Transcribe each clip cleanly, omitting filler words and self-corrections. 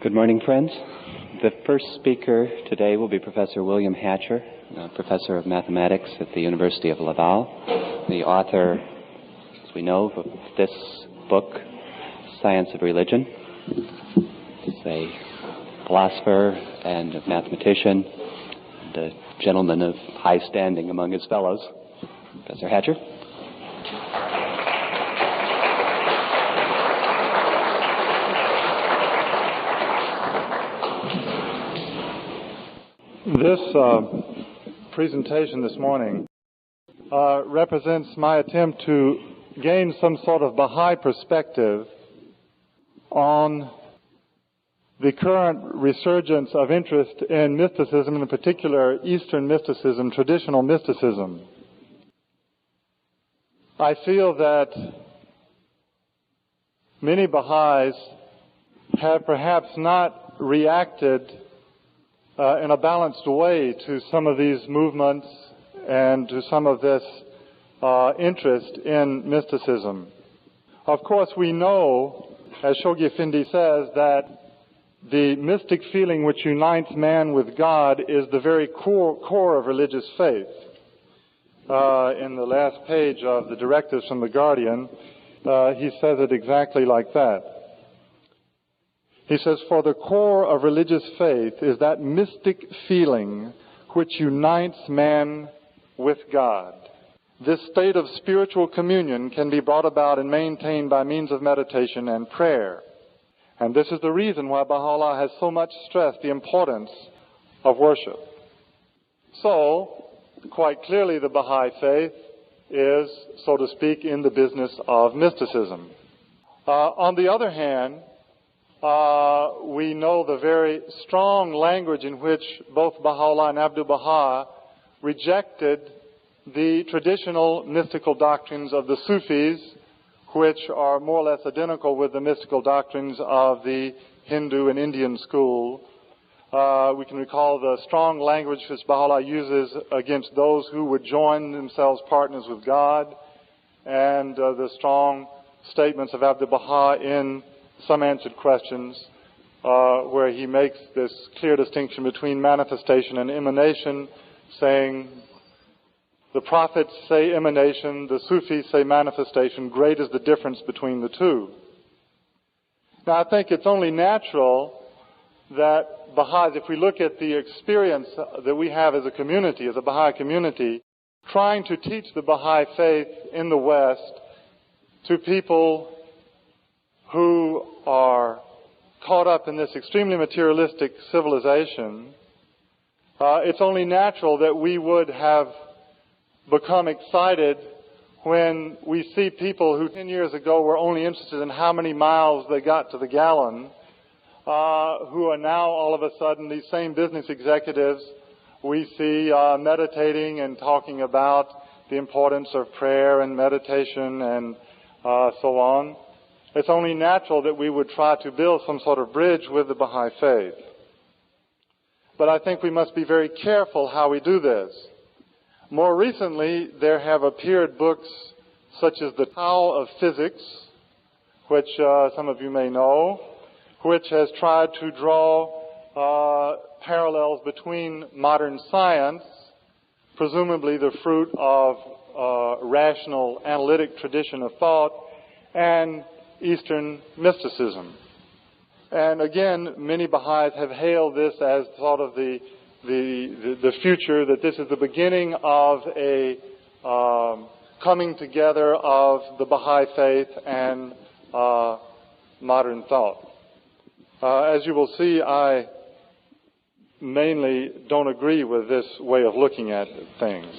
Good morning, friends. The first speaker today will be Professor William Hatcher, Professor of Mathematics at the University of Laval, the author, as we know, of this book, Science of Religion. He's a philosopher and a mathematician and a gentleman of high standing among his fellows. Professor Hatcher. This presentation this morning represents my attempt to gain some sort of Baha'i perspective on the current resurgence of interest in mysticism, in particular Eastern mysticism, traditional mysticism. I feel that many Baha'is have perhaps not reacted in a balanced way to some of these movements and to some of this interest in mysticism. Of course, we know, as Shoghi Effendi says, that the mystic feeling which unites man with God is the very core of religious faith. In the last page of the directives from the Guardian, he says it exactly like that. He says, "For the core of religious faith is that mystic feeling which unites man with God. This state of spiritual communion can be brought about and maintained by means of meditation and prayer. And this is the reason why Baha'u'llah has so much stressed the importance of worship." So, quite clearly the Baha'i faith is, so to speak, in the business of mysticism. On the other hand, we know the very strong language in which both Baha'u'llah and Abdu'l-Baha rejected the traditional mystical doctrines of the Sufis, which are more or less identical with the mystical doctrines of the Hindu and Indian school. We can recall the strong language which Baha'u'llah uses against those who would join themselves partners with God, and the strong statements of Abdu'l-Baha in Some Answered Questions, where he makes this clear distinction between manifestation and emanation, saying the prophets say emanation, the Sufis say manifestation, great is the difference between the two. Now, I think it's only natural that Baha'is, if we look at the experience that we have as a community, as a Baha'i community, trying to teach the Baha'i faith in the West to people who are caught up in this extremely materialistic civilization, it's only natural that we would have become excited when we see people who 10 years ago were only interested in how many miles they got to the gallon, who are now all of a sudden these same business executives we see meditating and talking about the importance of prayer and meditation and so on. It's only natural that we would try to build some sort of bridge with the Baha'i faith. But I think we must be very careful how we do this. More recently, there have appeared books such as The Tao of Physics, which some of you may know, which has tried to draw parallels between modern science, presumably the fruit of rational analytic tradition of thought, and Eastern mysticism. And again, many Baha'is have hailed this as sort of the future, that this is the beginning of a coming together of the Baha'i faith and modern thought. As you will see, I mainly don't agree with this way of looking at things.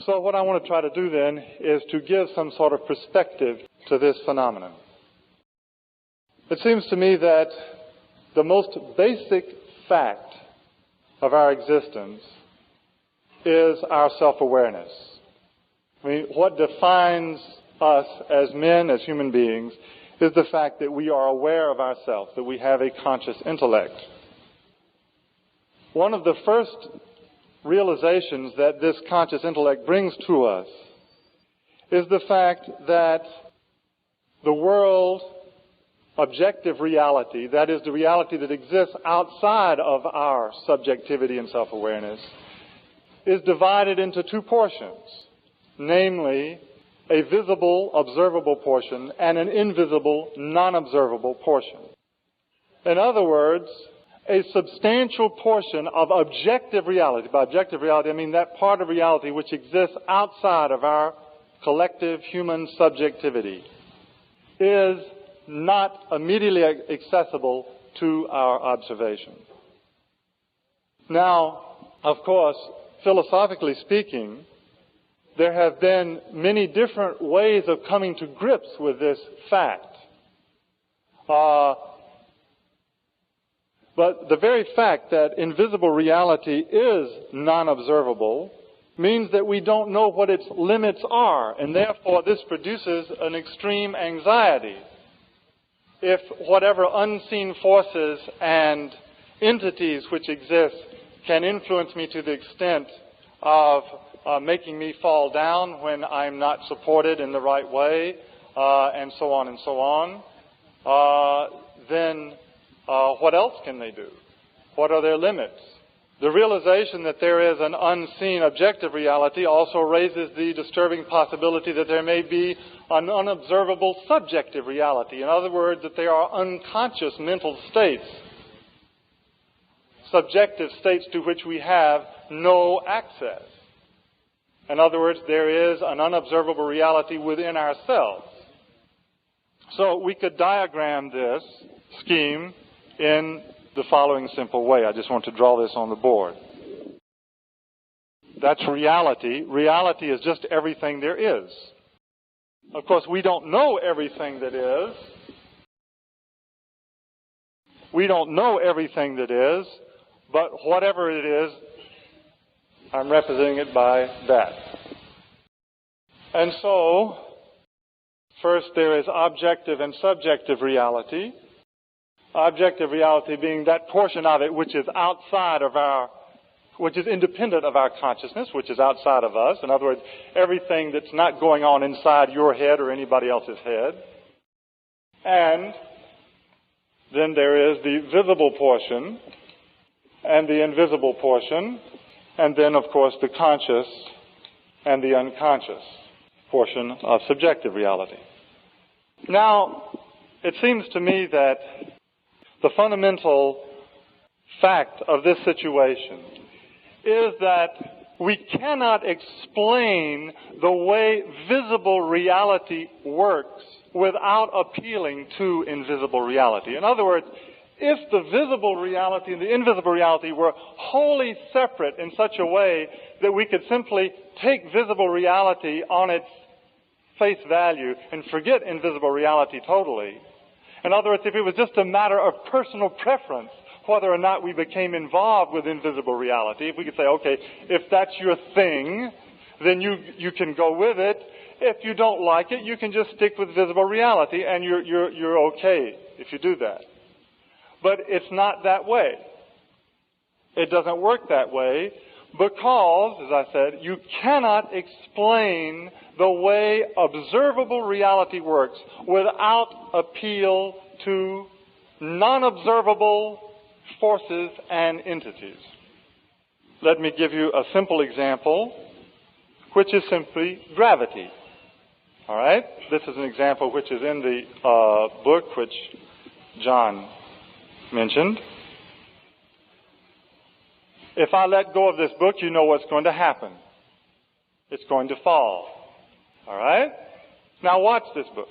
So what I want to try to do then is to give some sort of perspective to this phenomenon. It seems to me that the most basic fact of our existence is our self-awareness. I mean, what defines us as men, as human beings, is the fact that we are aware of ourselves, that we have a conscious intellect. One of the first realizations that this conscious intellect brings to us is the fact that the world objective reality, that is the reality that exists outside of our subjectivity and self-awareness, is divided into two portions, namely a visible, observable portion and an invisible, non-observable portion. In other words, a substantial portion of objective reality. By objective reality, I mean that part of reality which exists outside of our collective human subjectivity is not immediately accessible to our observation. Now, of course, philosophically speaking, there have been many different ways of coming to grips with this fact. But the very fact that invisible reality is non-observable means that we don't know what its limits are, and therefore this produces an extreme anxiety. If whatever unseen forces and entities which exist can influence me to the extent of making me fall down when I'm not supported in the right way, and so on, then what else can they do? What are their limits? The realization that there is an unseen objective reality also raises the disturbing possibility that there may be an unobservable subjective reality. In other words, that there are unconscious mental states, subjective states to which we have no access. In other words, there is an unobservable reality within ourselves. So we could diagram this scheme in the following simple way. I just want to draw this on the board. That's reality. Reality is just everything there is. Of course, we don't know everything that is. We don't know everything that is, but whatever it is, I'm representing it by that. And so, first there is objective and subjective reality. Objective reality being that portion of it which is outside of which is independent of our consciousness, which is outside of us. In other words, everything that's not going on inside your head or anybody else's head. And then there is the visible portion and the invisible portion, and then, of course, the conscious and the unconscious portion of subjective reality. Now, it seems to me that the fundamental fact of this situation is that we cannot explain the way visible reality works without appealing to invisible reality. In other words, if the visible reality and the invisible reality were wholly separate in such a way that we could simply take visible reality on its face value and forget invisible reality totally. In other words, if it was just a matter of personal preference, whether or not we became involved with invisible reality, if we could say, okay, if that's your thing, then you can go with it. If you don't like it, you can just stick with visible reality, and you're okay if you do that. But it's not that way. It doesn't work that way because, as I said, you cannot explain the way observable reality works without appeal to non-observable forces and entities. Let me give you a simple example, which is simply gravity. All right? This is an example which is in the book which John mentioned. If I let go of this book, you know what's going to happen. It's going to fall. All right? Now watch this book.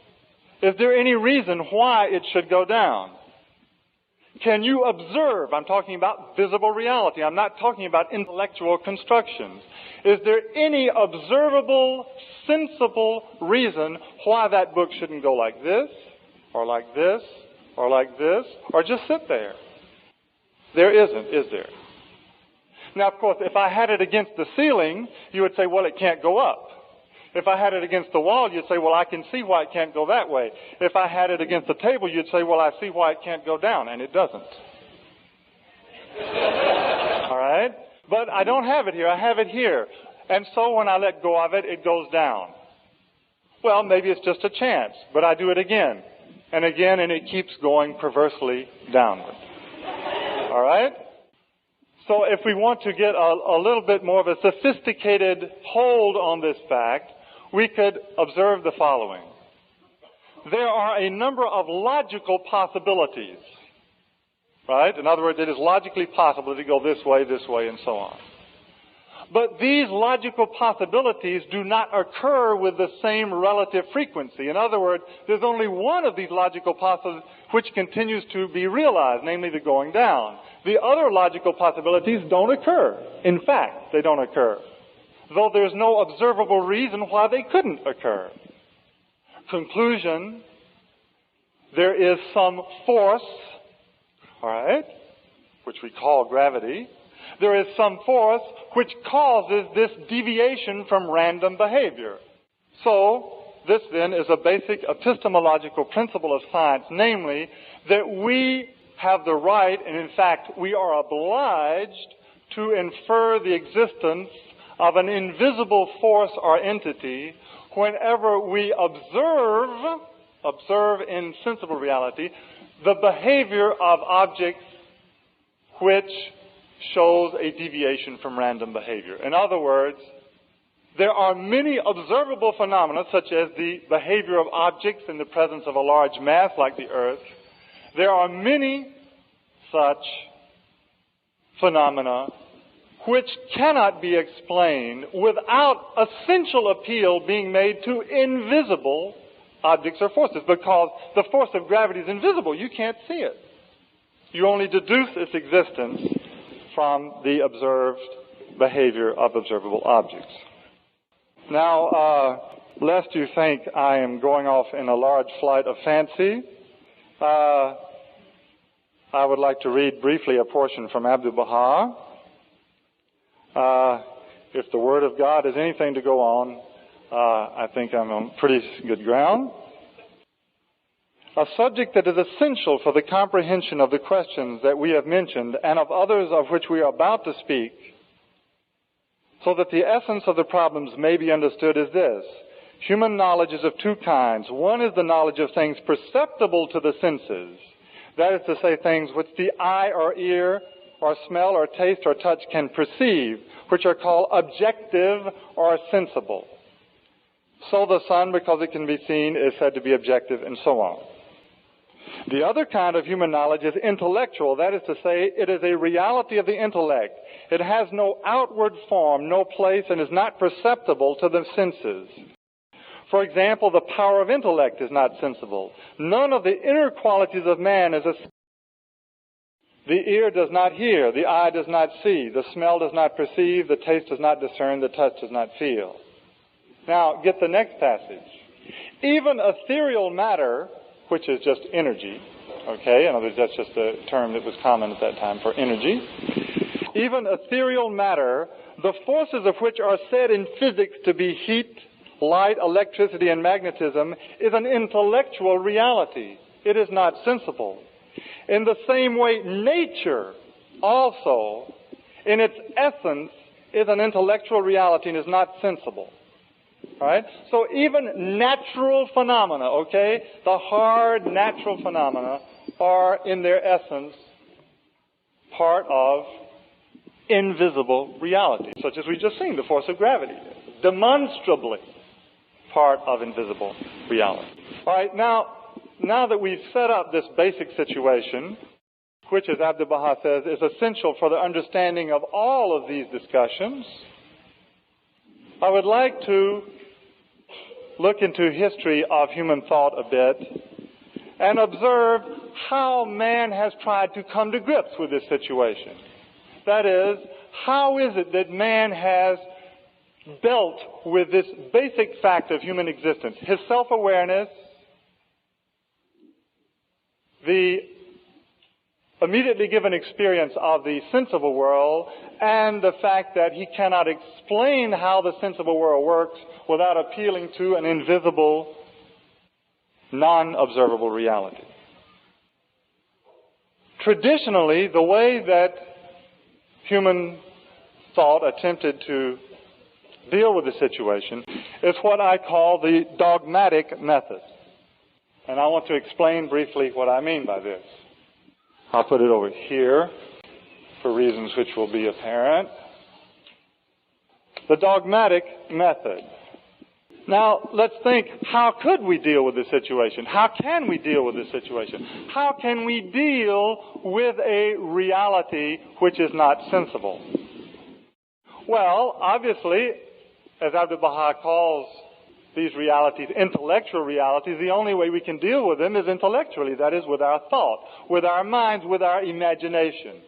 Is there any reason why it should go down? Can you observe? I'm talking about visible reality. I'm not talking about intellectual constructions. Is there any observable, sensible reason why that book shouldn't go like this, or like this, or like this, or just sit there? There isn't, is there? Now, of course, if I had it against the ceiling, you would say, well, it can't go up. If I had it against the wall, you'd say, well, I can see why it can't go that way. If I had it against the table, you'd say, well, I see why it can't go down, and it doesn't. All right? But I don't have it here. I have it here. And so when I let go of it, it goes down. Well, maybe it's just a chance, but I do it again. and again, and it keeps going perversely downward. All right? So if we want to get a little bit more of a sophisticated hold on this fact, we could observe the following. There are a number of logical possibilities, right? In other words, it is logically possible to go this way, and so on. But these logical possibilities do not occur with the same relative frequency. In other words, there's only one of these logical possibilities which continues to be realized, namely the going down. The other logical possibilities don't occur. In fact, they don't occur, though there's no observable reason why they couldn't occur. Conclusion, there is some force, all right, which we call gravity. There is some force which causes this deviation from random behavior. So, this then is a basic epistemological principle of science, namely that we have the right, and in fact we are obliged to infer the existence of an invisible force or entity whenever we observe in sensible reality the behavior of objects which shows a deviation from random behavior. In other words, there are many observable phenomena, such as the behavior of objects in the presence of a large mass like the Earth. There are many such phenomena which cannot be explained without essential appeal being made to invisible objects or forces, because the force of gravity is invisible. You can't see it. You only deduce its existence from the observed behavior of observable objects. Now, lest you think I am going off in a large flight of fancy, I would like to read briefly a portion from Abdu'l-Baha. If the Word of God is anything to go on, I think I'm on pretty good ground. A subject that is essential for the comprehension of the questions that we have mentioned and of others of which we are about to speak, so that the essence of the problems may be understood, is this. Human knowledge is of two kinds. One is the knowledge of things perceptible to the senses. That is to say, things which the eye or ear or smell or taste or touch can perceive, which are called objective or sensible. So the sun, because it can be seen, is said to be objective, and so on. The other kind of human knowledge is intellectual. That is to say, it is a reality of the intellect. It has no outward form, no place, and is not perceptible to the senses. For example, the power of intellect is not sensible. None of the inner qualities of man is the ear does not hear, the eye does not see, the smell does not perceive, the taste does not discern, the touch does not feel. Now, get the next passage. Even ethereal matter, which is just energy, okay? In other words, that's just a term that was common at that time for energy. Even ethereal matter, the forces of which are said in physics to be heat, light, electricity, and magnetism, is an intellectual reality. It is not sensible. In the same way, nature also, in its essence, is an intellectual reality and is not sensible. All right? So even natural phenomena, okay, the hard natural phenomena are in their essence part of invisible reality, such as we just seen, the force of gravity, demonstrably part of invisible reality. All right, now that we've set up this basic situation, which, as Abdu'l-Baha says, is essential for the understanding of all of these discussions, I would like to look into history of human thought a bit and observe how man has tried to come to grips with this situation. That is, how is it that man has dealt with this basic fact of human existence, his self-awareness, the immediately given experience of the sensible world, and the fact that he cannot explain how the sensible world works without appealing to an invisible, non-observable reality. Traditionally, the way that human thought attempted to deal with the situation is what I call the dogmatic method. And I want to explain briefly what I mean by this. I'll put it over here for reasons which will be apparent. The dogmatic method. Now, let's think, how could we deal with this situation? How can we deal with this situation? How can we deal with a reality which is not sensible? Well, obviously, as Abdu'l-Baha calls these realities intellectual realities, the only way we can deal with them is intellectually, that is, with our thought, with our minds, with our imagination.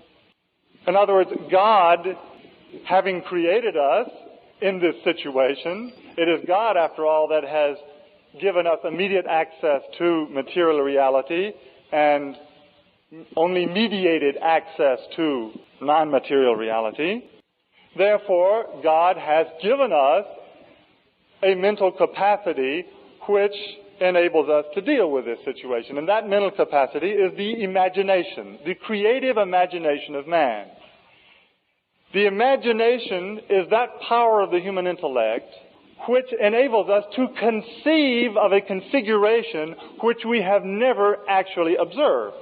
In other words, God, having created us in this situation, it is God, after all, that has given us immediate access to material reality and only mediated access to non-material reality. Therefore, God has given us a mental capacity which enables us to deal with this situation. And that mental capacity is the imagination, the creative imagination of man. The imagination is that power of the human intellect which enables us to conceive of a configuration which we have never actually observed.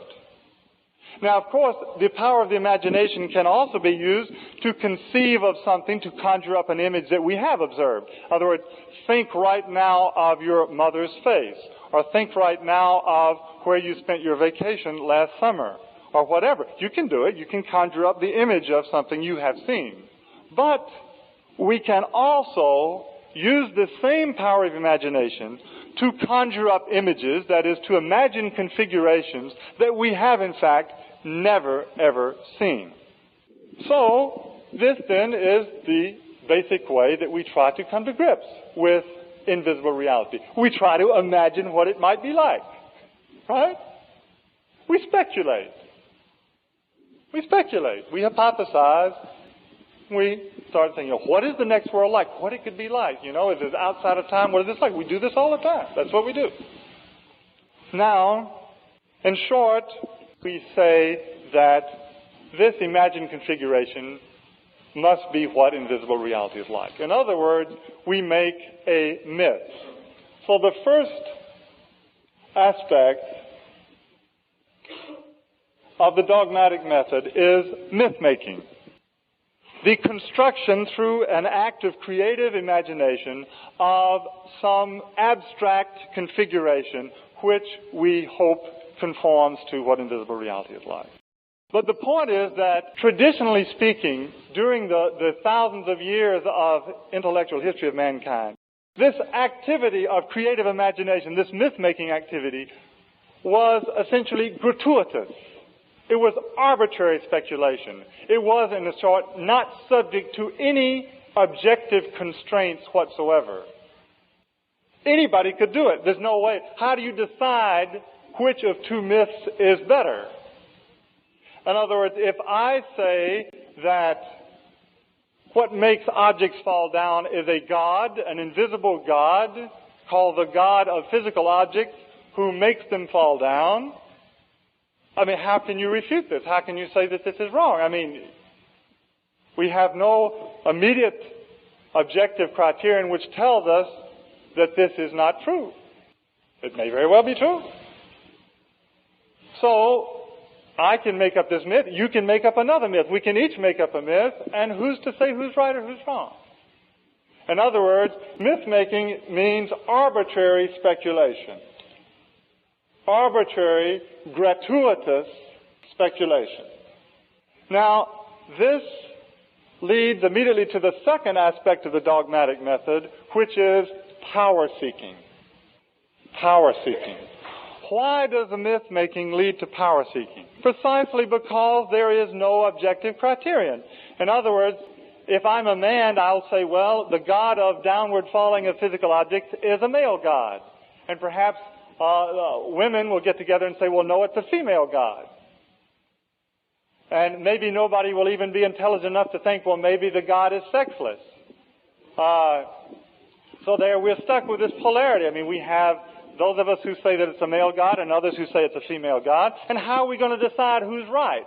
Now, of course, the power of the imagination can also be used to conceive of something, to conjure up an image that we have observed. In other words, think right now of your mother's face, or think right now of where you spent your vacation last summer, or whatever. You can do it. You can conjure up the image of something you have seen. But we can also use the same power of imagination to conjure up images, that is, to imagine configurations that we have, in fact, never, ever seen. So, this then is the basic way that we try to come to grips with invisible reality. We try to imagine what it might be like. Right? We speculate. We speculate. We hypothesize. We start thinking, what is the next world like? What it could be like? Is it outside of time? What is this like? We do this all the time. That's what we do. Now, in short, we say that this imagined configuration must be what invisible reality is like. In other words, we make a myth. So the first aspect of the dogmatic method is myth-making. The construction through an act of creative imagination of some abstract configuration which we hope conforms to what invisible reality is like. But the point is that, traditionally speaking, during the thousands of years of intellectual history of mankind, this activity of creative imagination, this myth-making activity, was essentially gratuitous. It was arbitrary speculation. It was, in short, not subject to any objective constraints whatsoever. Anybody could do it. There's no way. How do you decide which of two myths is better? In other words, if I say that what makes objects fall down is a God, an invisible God, called the God of physical objects, who makes them fall down, how can you refute this? How can you say that this is wrong? We have no immediate objective criterion which tells us that this is not true. It may very well be true. So, I can make up this myth, you can make up another myth. We can each make up a myth, and who's to say who's right or who's wrong? In other words, myth-making means arbitrary speculation. Arbitrary, gratuitous speculation. Now, this leads immediately to the second aspect of the dogmatic method, which is power-seeking. Power-seeking. Why does the myth-making lead to power-seeking? Precisely because there is no objective criterion. In other words, if I'm a man, I'll say, well, the God of downward falling of physical objects is a male God. And perhaps women will get together and say, well, no, it's a female God. And maybe nobody will even be intelligent enough to think, well, maybe the God is sexless. So we're stuck with this polarity. We have those of us who say that it's a male God and others who say it's a female God. And how are we going to decide who's right?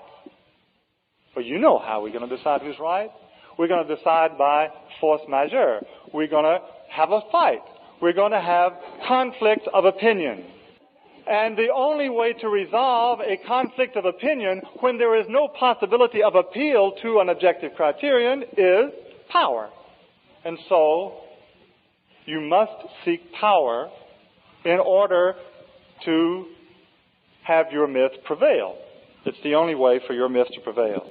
Well, you know how we're going to decide who's right. We're going to decide by force majeure. We're going to have a fight. We're going to have conflict of opinion. And the only way to resolve a conflict of opinion when there is no possibility of appeal to an objective criterion is power. And so you must seek power in order to have your myth prevail. It's the only way for your myth to prevail.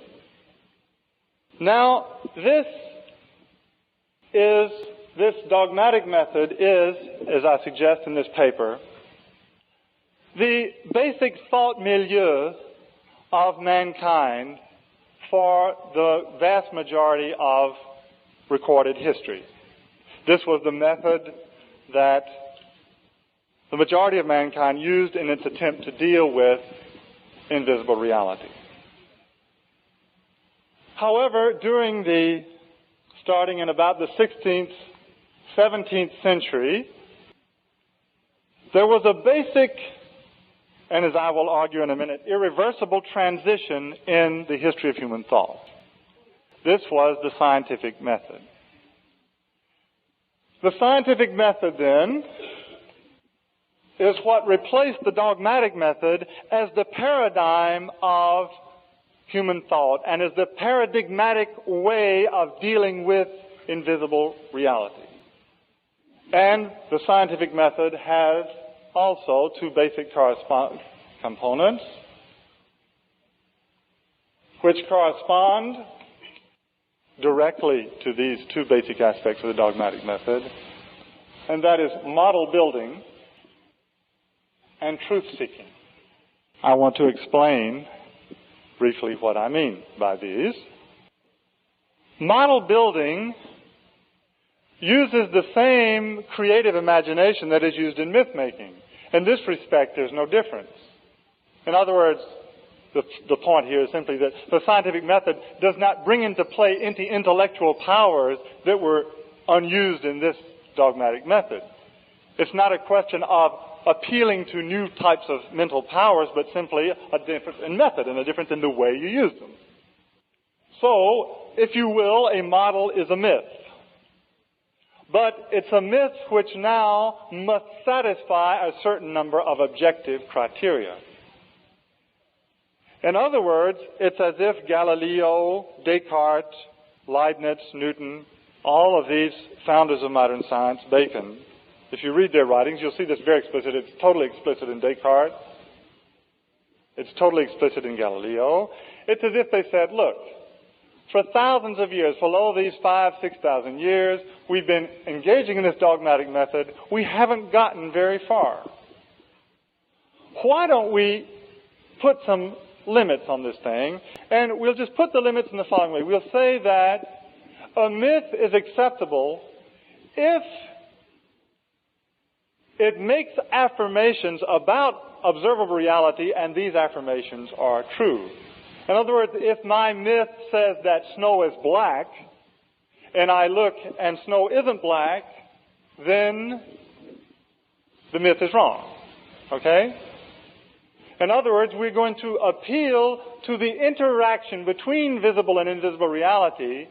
Now, this dogmatic method is, as I suggest in this paper, the basic thought milieu of mankind for the vast majority of recorded history. This was the method that the majority of mankind used in its attempt to deal with invisible reality. However, starting in about the 16th, 17th century, there was a basic, and as I will argue in a minute, irreversible transition in the history of human thought. This was the scientific method. The scientific method, then, is what replaced the dogmatic method as the paradigm of human thought and as the paradigmatic way of dealing with invisible reality. And the scientific method has also two basic components which correspond directly to these two basic aspects of the dogmatic method, and that is model building and truth-seeking. I want to explain briefly what I mean by these. Model building uses the same creative imagination that is used in myth-making. In this respect, there's no difference. In other words, the point here is simply that the scientific method does not bring into play any intellectual powers that were unused in this dogmatic method. It's not a question of appealing to new types of mental powers, but simply a difference in method and a difference in the way you use them. So, if you will, a model is a myth. But it's a myth which now must satisfy a certain number of objective criteria. In other words, it's as if Galileo, Descartes, Leibniz, Newton, all of these founders of modern science, Bacon, if you read their writings, you'll see this very explicit. It's totally explicit in Descartes. It's totally explicit in Galileo. It's as if they said, look, for thousands of years, for all these 5,000, 6,000 years, we've been engaging in this dogmatic method. We haven't gotten very far. Why don't we put some limits on this thing? And we'll just put the limits in the following way. We'll say that a myth is acceptable if it makes affirmations about observable reality and these affirmations are true. In other words, if my myth says that snow is black, and I look and snow isn't black, then the myth is wrong. Okay? In other words, we're going to appeal to the interaction between visible and invisible reality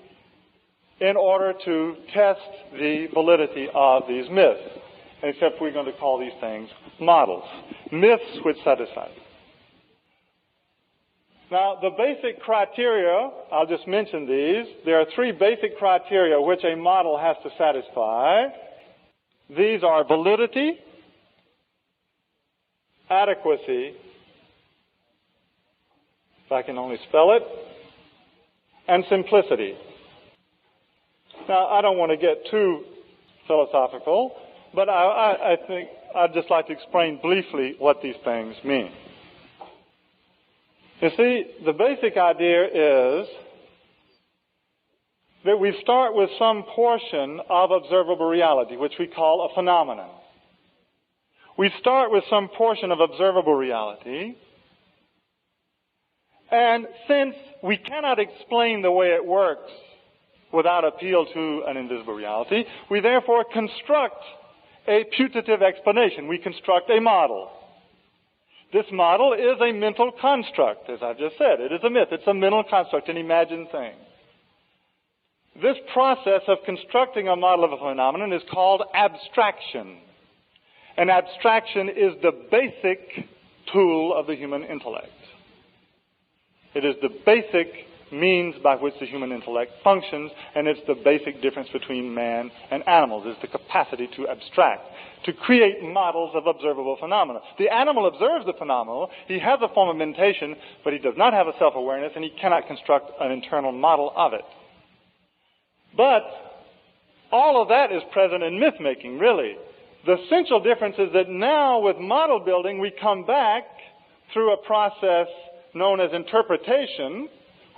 in order to test the validity of these myths. Except we're going to call these things models. Myths which satisfy. Now, the basic criteria, I'll just mention these. There are three basic criteria which a model has to satisfy. These are validity, adequacy, if I can only spell it, and simplicity. Now, I don't want to get too philosophical, but I think I'd just like to explain briefly what these things mean. You see, the basic idea is that we start with some portion of observable reality, which we call a phenomenon. We start with some portion of observable reality, and since we cannot explain the way it works without appeal to an invisible reality, we therefore construct a putative explanation. We construct a model. This model is a mental construct, as I've just said. It is a myth. It's a mental construct, an imagined thing. This process of constructing a model of a phenomenon is called abstraction. And abstraction is the basic tool of the human intellect. It is the basic means by which the human intellect functions, and it's the basic difference between man and animals, is the capacity to abstract, to create models of observable phenomena. The animal observes the phenomenal, he has a form of mentation, but he does not have a self-awareness, and he cannot construct an internal model of it. But all of that is present in myth-making, really. The essential difference is that now with model building, we come back through a process known as interpretation,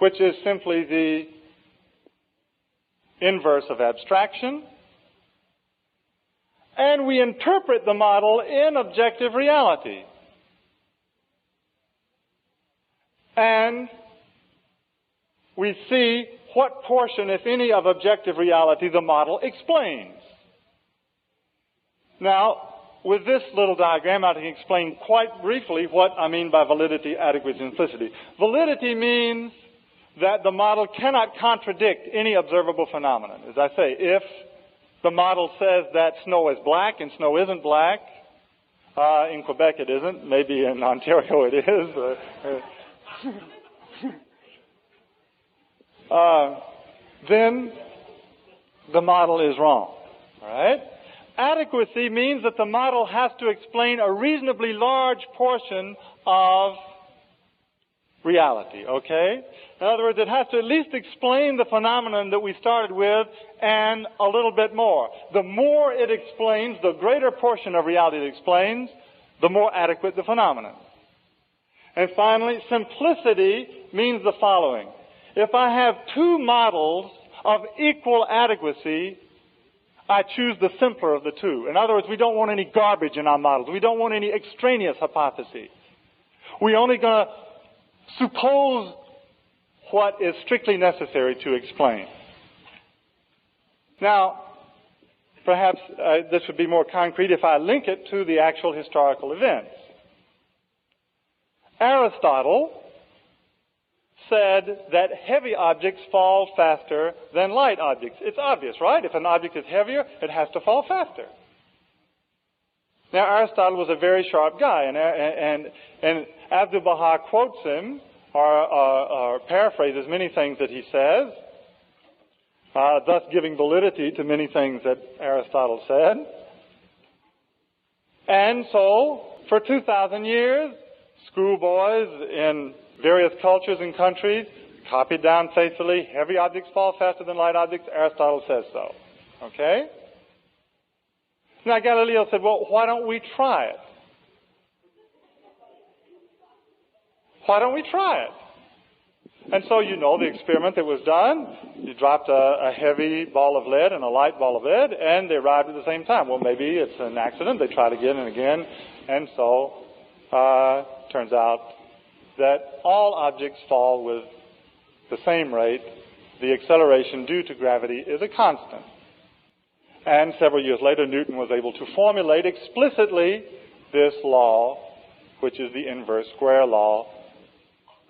which is simply the inverse of abstraction. And we interpret the model in objective reality. And we see what portion, if any, of objective reality the model explains. Now, with this little diagram, I can explain quite briefly what I mean by validity, adequacy, and simplicity. Validity means that the model cannot contradict any observable phenomenon. As I say, if the model says that snow is black and snow isn't black, in Quebec it isn't, maybe in Ontario it is, then the model is wrong. All right? Adequacy means that the model has to explain a reasonably large portion of reality, okay? In other words, it has to at least explain the phenomenon that we started with and a little bit more. The more it explains, the greater portion of reality it explains, the more adequate the phenomenon. And finally, simplicity means the following. If I have two models of equal adequacy, I choose the simpler of the two. In other words, we don't want any garbage in our models. We don't want any extraneous hypotheses. We're only going to suppose what is strictly necessary to explain. Now, perhaps this would be more concrete if I link it to the actual historical events. Aristotle said that heavy objects fall faster than light objects. It's obvious, right? If an object is heavier, it has to fall faster. Now, Aristotle was a very sharp guy, and Abdu'l-Baha quotes him, or paraphrases many things that he says, thus giving validity to many things that Aristotle said. And so, for 2,000 years, schoolboys in various cultures and countries copied down faithfully, heavy objects fall faster than light objects. Aristotle says so. Okay? Now, Galileo said, well, why don't we try it? Why don't we try it? And so you know the experiment that was done. You dropped a heavy ball of lead and a light ball of lead, and they arrived at the same time. Well, maybe it's an accident. They tried again and again. And so, turns out that all objects fall with the same rate. The acceleration due to gravity is a constant. And several years later, Newton was able to formulate explicitly this law, which is the inverse square law,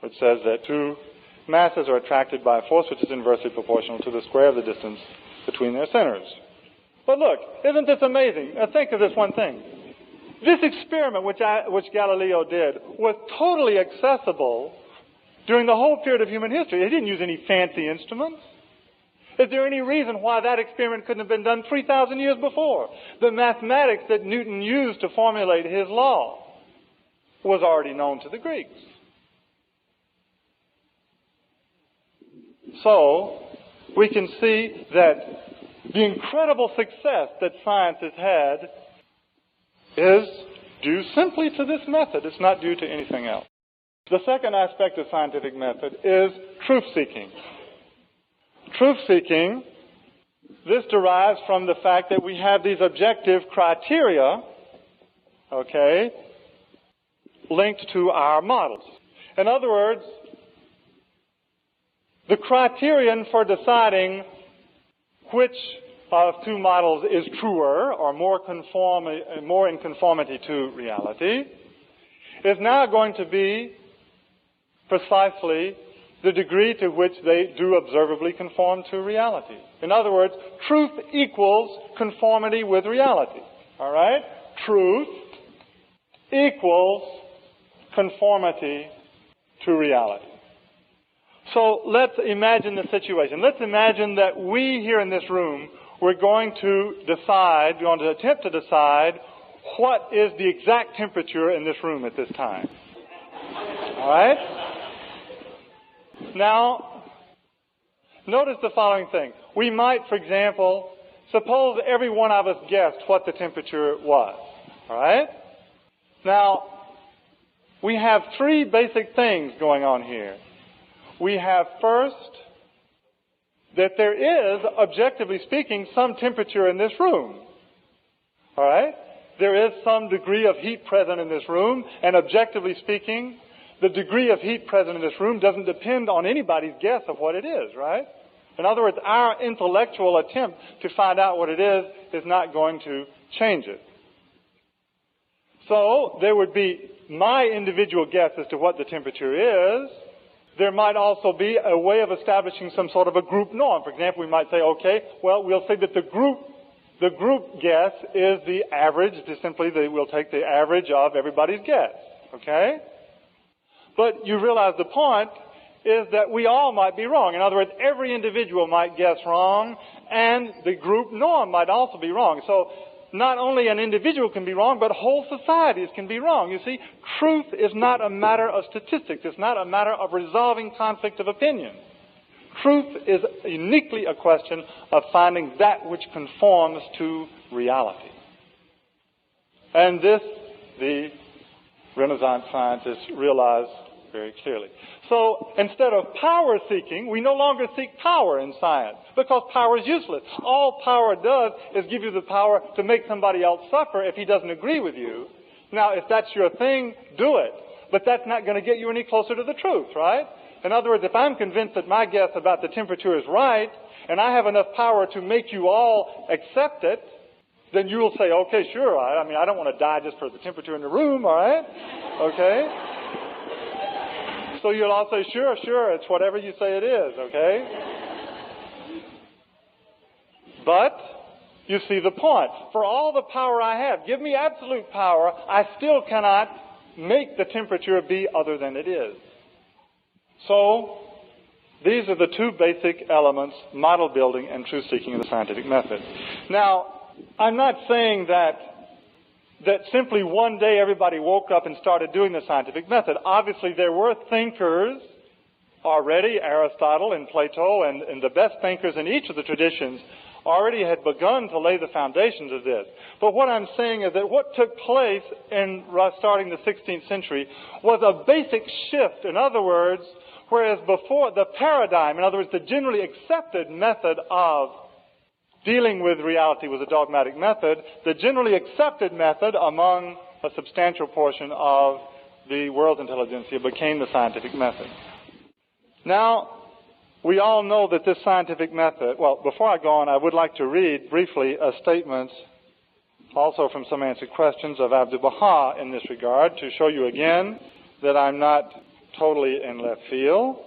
which says that two masses are attracted by a force which is inversely proportional to the square of the distance between their centers. But look, isn't this amazing? Now think of this one thing. This experiment which Galileo did was totally accessible during the whole period of human history. He didn't use any fancy instruments. Is there any reason why that experiment couldn't have been done 3,000 years before? The mathematics that Newton used to formulate his law was already known to the Greeks. So, we can see that the incredible success that science has had is due simply to this method. It's not due to anything else. The second aspect of scientific method is truth-seeking. Truth-seeking, this derives from the fact that we have these objective criteria, okay, linked to our models. In other words, the criterion for deciding which of two models is truer or more in conformity to reality is now going to be precisely the degree to which they do observably conform to reality. In other words, truth equals conformity with reality. All right? truth equals conformity to reality. So let's imagine the situation. Let's imagine that we here in this room, we're going to attempt to decide what is the exact temperature in this room at this time. All right? Now, notice the following thing. We might, for example, suppose every one of us guessed what the temperature was. All right? Now, we have three basic things going on here. We have first that there is, objectively speaking, some temperature in this room. All right? There is some degree of heat present in this room, and objectively speaking, the degree of heat present in this room doesn't depend on anybody's guess of what it is, right? In other words, our intellectual attempt to find out what it is not going to change it. So there would be my individual guess as to what the temperature is. There might also be a way of establishing some sort of a group norm. For example, we might say, okay, well, we'll say that the group guess is the average. We'll take the average of everybody's guess. Okay? But you realize the point is that we all might be wrong. In other words, every individual might guess wrong, and the group norm might also be wrong. So not only an individual can be wrong, but whole societies can be wrong. You see, truth is not a matter of statistics. It's not a matter of resolving conflict of opinion. Truth is uniquely a question of finding that which conforms to reality. And this, the Renaissance scientists realized very clearly. So instead of power seeking, we no longer seek power in science because power is useless. All power does is give you the power to make somebody else suffer if he doesn't agree with you. Now, if that's your thing, do it. But that's not going to get you any closer to the truth, right? In other words, if I'm convinced that my guess about the temperature is right, and I have enough power to make you all accept it, then you will say, okay, sure. I don't want to die just for the temperature in the room, all right? Okay? So you'll all say, sure, it's whatever you say it is, okay? But you see the point. For all the power I have, give me absolute power, I still cannot make the temperature be other than it is. So these are the two basic elements, model building and truth-seeking in the scientific method. Now, I'm not saying that simply one day everybody woke up and started doing the scientific method. Obviously, there were thinkers already, Aristotle and Plato, and the best thinkers in each of the traditions already had begun to lay the foundations of this. But what I'm saying is that what took place in starting the 16th century was a basic shift. In other words, whereas before the paradigm, in other words, the generally accepted method of dealing with reality was a dogmatic method, the generally accepted method among a substantial portion of the world's intelligentsia became the scientific method. Now, we all know that this scientific method, well, before I go on, I would like to read briefly a statement also from Some Answered Questions of Abdu'l-Baha in this regard to show you again that I'm not totally in left field.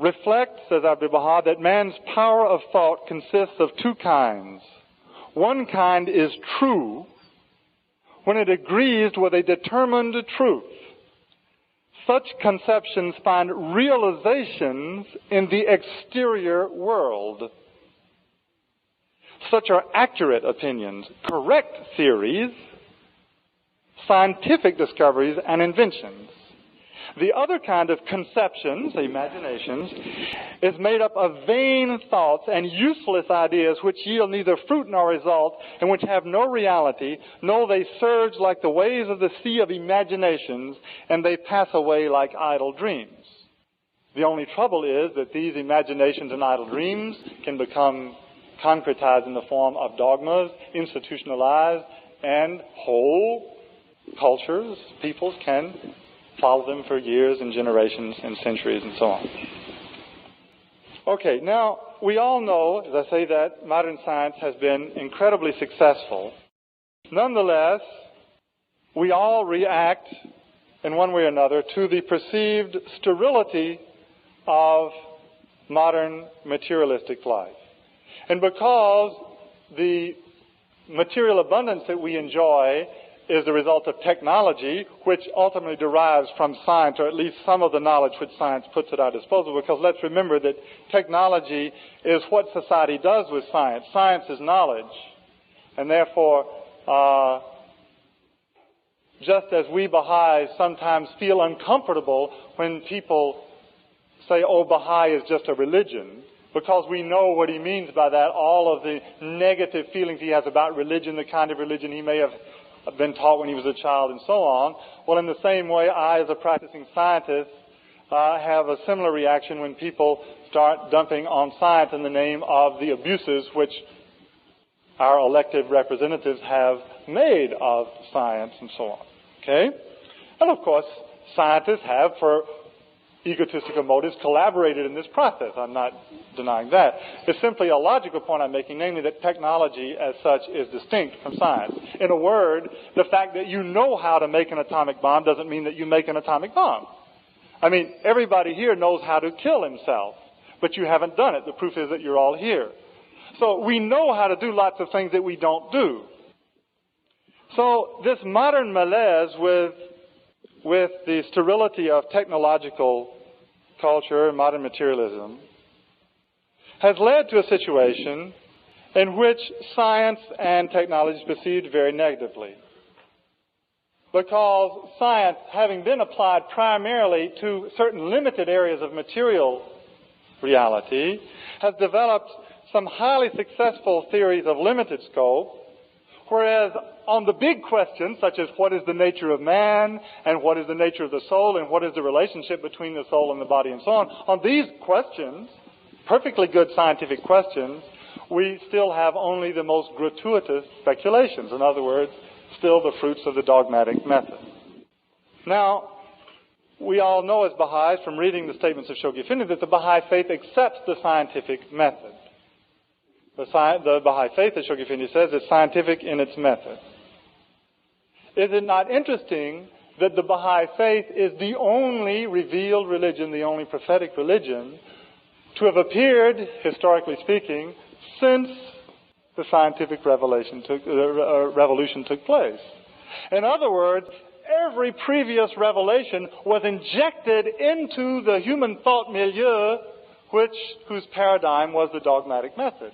Reflect, says Abdu'l-Baha, that man's power of thought consists of two kinds. One kind is true when it agrees with a determined truth. Such conceptions find realizations in the exterior world. Such are accurate opinions, correct theories, scientific discoveries, and inventions. The other kind of conceptions, imaginations, is made up of vain thoughts and useless ideas which yield neither fruit nor result and which have no reality. No, they surge like the waves of the sea of imaginations, and they pass away like idle dreams. The only trouble is that these imaginations and idle dreams can become concretized in the form of dogmas, institutionalized, and whole cultures, peoples can follow them for years and generations and centuries and so on. Okay, now, we all know, as I say, that modern science has been incredibly successful. Nonetheless, we all react in one way or another to the perceived sterility of modern materialistic life. And because the material abundance that we enjoy is the result of technology, which ultimately derives from science, or at least some of the knowledge which science puts at our disposal. Because let's remember that technology is what society does with science. Science is knowledge. And therefore, just as we Baha'is sometimes feel uncomfortable when people say, oh, Baha'i is just a religion, because we know what he means by that, all of the negative feelings he has about religion, the kind of religion he may have been taught when he was a child, and so on. Well, in the same way, I, as a practicing scientist, have a similar reaction when people start dumping on science in the name of the abuses which our elected representatives have made of science, and so on. Okay? And of course, scientists have, for egotistical motives, collaborated in this process. I'm not denying that. It's simply a logical point I'm making, namely that technology as such is distinct from science. In a word, the fact that you know how to make an atomic bomb doesn't mean that you make an atomic bomb. I mean, everybody here knows how to kill himself, but you haven't done it. The proof is that you're all here. So we know how to do lots of things that we don't do. So this modern malaise with the sterility of technological culture and modern materialism has led to a situation in which science and technology is perceived very negatively. Because science, having been applied primarily to certain limited areas of material reality, has developed some highly successful theories of limited scope, whereas on the big questions, such as what is the nature of man, and what is the nature of the soul, and what is the relationship between the soul and the body, and so on these questions, perfectly good scientific questions, we still have only the most gratuitous speculations. In other words, still the fruits of the dogmatic method. Now, we all know as Baha'is from reading the statements of Shoghi Effendi that the Baha'i faith accepts the scientific method. The Baha'i faith, as Shoghi Effendi says, is scientific in its method. Is it not interesting that the Baha'i faith is the only revealed religion, the only prophetic religion, to have appeared, historically speaking, since the scientific revolution took place? In other words, every previous revelation was injected into the human thought milieu, whose paradigm was the dogmatic method.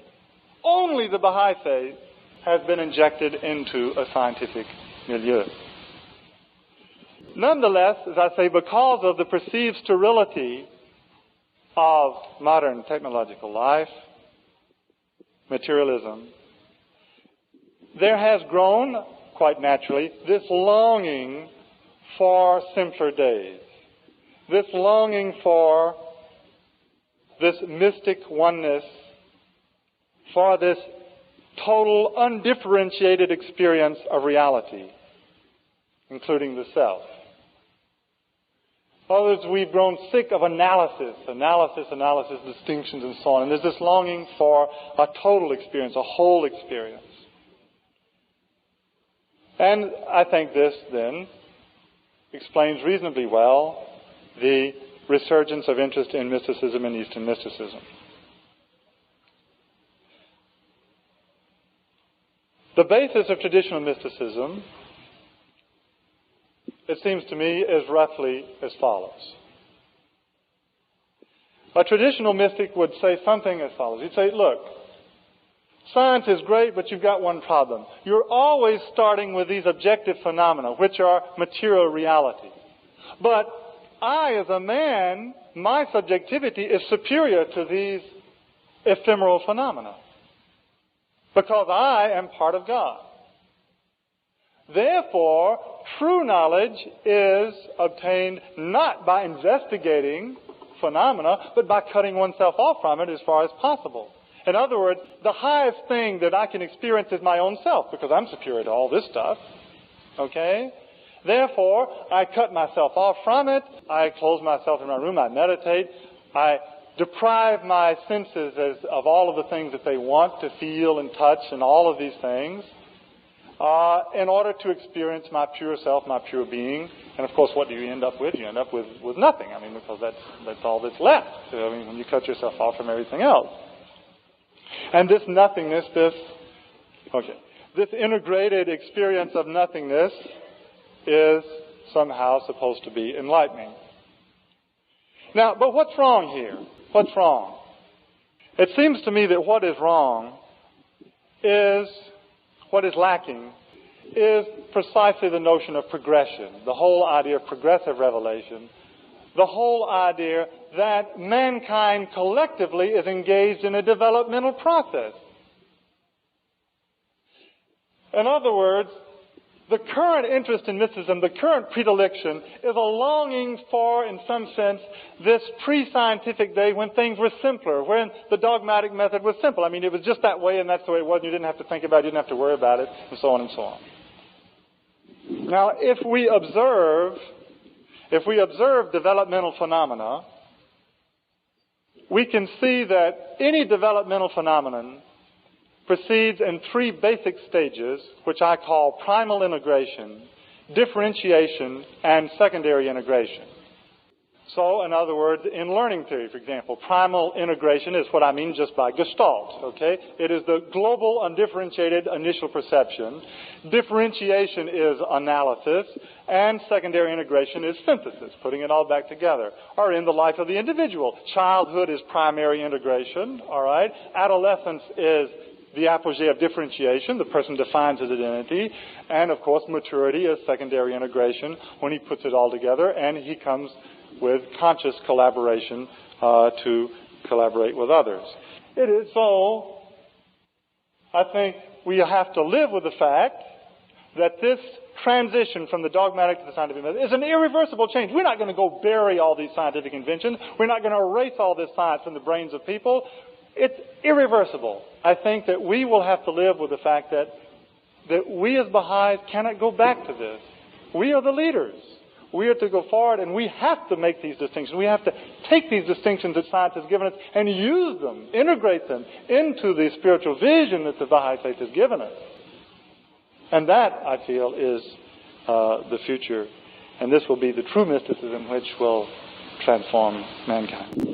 Only the Baha'i faith has been injected into a scientific milieu. Nonetheless, as I say, because of the perceived sterility of modern technological life, materialism, there has grown, quite naturally, this longing for simpler days, this longing for this mystic oneness, for this total undifferentiated experience of reality, including the self. In other words, we've grown sick of analysis, distinctions, and so on. And there's this longing for a total experience, a whole experience. And I think this, then, explains reasonably well the resurgence of interest in mysticism and Eastern mysticism. The basis of traditional mysticism, it seems to me, is roughly as follows. A traditional mystic would say something as follows. He'd say, look, science is great, but you've got one problem. You're always starting with these objective phenomena, which are material reality. But I, as a man, my subjectivity is superior to these ephemeral phenomena, because I am part of God. Therefore, true knowledge is obtained not by investigating phenomena, but by cutting oneself off from it as far as possible. In other words, the highest thing that I can experience is my own self, because I'm superior to all this stuff. Okay? Therefore, I cut myself off from it. I close myself in my room. I meditate. I deprive my senses of all of the things that they want to feel and touch and all of these things in order to experience my pure self, my pure being. And, of course, what do you end up with? You end up with nothing. I mean, because that's all that's left. So, I mean, when you cut yourself off from everything else. And this nothingness, this integrated experience of nothingness is somehow supposed to be enlightening. Now, but what's wrong here? What's wrong? It seems to me that what is wrong is, what is lacking, is precisely the notion of progression, the whole idea of progressive revelation, the whole idea that mankind collectively is engaged in a developmental process. In other words, the current interest in mysticism, the current predilection, is a longing for, in some sense, this pre-scientific day when things were simpler, when the dogmatic method was simple. I mean, it was just that way and that's the way it was. You didn't have to think about it, you didn't have to worry about it, and so on and so on. Now, if we observe developmental phenomena, we can see that any developmental phenomenon proceeds in three basic stages, which I call primal integration, differentiation, and secondary integration. So, in other words, in learning theory, for example, primal integration is what I mean just by Gestalt, okay? It is the global, undifferentiated initial perception. Differentiation is analysis, and secondary integration is synthesis, putting it all back together. Or in the life of the individual, childhood is primary integration, all right? Adolescence is the apogee of differentiation. The person defines his identity. And, of course, maturity is secondary integration when he puts it all together and he comes with conscious collaboration to collaborate with others. It is so, I think we have to live with the fact that this transition from the dogmatic to the scientific method is an irreversible change. We're not going to go bury all these scientific inventions. We're not going to erase all this science from the brains of people. It's irreversible. I think that we will have to live with the fact that we as Baha'is cannot go back to this. We are the leaders. We are to go forward and we have to make these distinctions. We have to take these distinctions that science has given us and use them, integrate them into the spiritual vision that the Baha'i faith has given us. And that, I feel, is the future. And this will be the true mysticism which will transform mankind.